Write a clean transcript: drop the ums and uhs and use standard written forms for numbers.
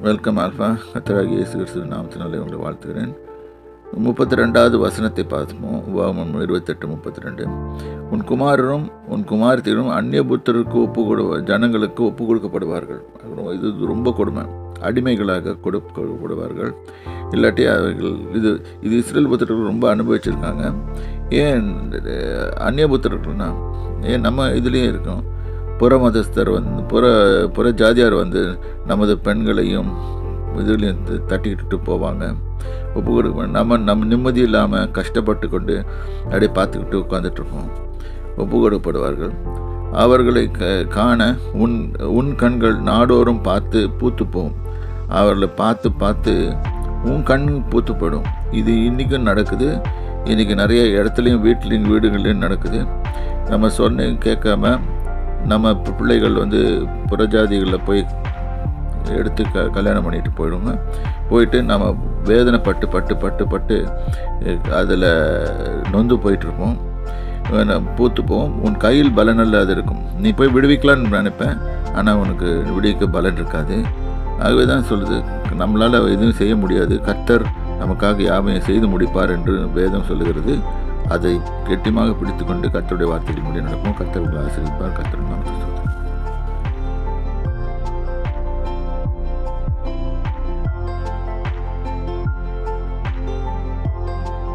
Welcome alpha. கர்த்தராகிய இயேசு கிறிஸ்துவின் நாமத்தினாலே உங்களை வாழ்த்துகிறேன். 32வது வசனத்தை பார்ப்போம். உபாகமம் 28:32. உன் குமாரரும் உன் குமாரத்திலும் அந்நிய புத்தருக்கு ஜனங்களுக்கு ஒப்பு கொடுக்கப்படுவார்கள். இது ரொம்ப கொடுமை. அடிமைகளாக கொடுக்கப்படுவார்கள். இல்லாட்டி அவர்கள் இது இஸ்ரேல் புத்தர்கள் ரொம்ப அனுபவிச்சிருக்காங்க. ஏன் அந்நிய புத்தர்கள்னா, ஏன் நம்ம இதுலேயே இருக்கோம். புற மதஸ்தர் புற ஜாதியார் நமது பெண்களையும் இதுலேயும் தட்டிக்கிட்டு போவாங்க. ஒப்பு கொடுக்க நம்ம நிம்மதி இல்லாமல் கஷ்டப்பட்டு கொண்டு அப்படியே பார்த்துக்கிட்டு உட்காந்துட்ருக்கோம். ஒப்பு கொடுக்கப்படுவார்கள். அவர்களை காண உன் கண்கள் நாடோறும் பார்த்து பூத்து போகும். அவர்களை பார்த்து பார்த்து உன் கண் பூத்துப்படும். இது இன்றைக்கும் நடக்குது. இன்றைக்கி நிறைய இடத்துலையும் வீடுகள்லையும் நடக்குது. நம்ம சொன்ன கேட்காம நம்ம பிள்ளைகள் புறஜாதிகளில் போய் எடுத்து கல்யாணம் பண்ணிட்டு போயிட்டு நம்ம வேதனை பட்டு அதில் நொந்து போயிட்டுருப்போம். பூத்து போவோம். உன் கையில் பலன் இல்லாது இருக்கும். நீ போய் விடுவிக்கலான்னு நினைப்பேன், ஆனால் உனக்கு விடுவிக்க பலன் இருக்காது. ஆகவே தான் சொல்லுது, நம்மளால் எதுவும் செய்ய முடியாது, கர்த்தர் நமக்காக யாவையும் செய்து முடிப்பார் என்று வேதம் சொல்லுகிறது. அதை கெட்டியமாக பிடித்து கொண்டு கர்த்தருடைய வார்த்தையில் முடிய நடக்கும். கர்த்தர் உங்களை ஆசீர்வதிப்பார். கர்த்தர் நாமத்தை சொல்லுங்கள்.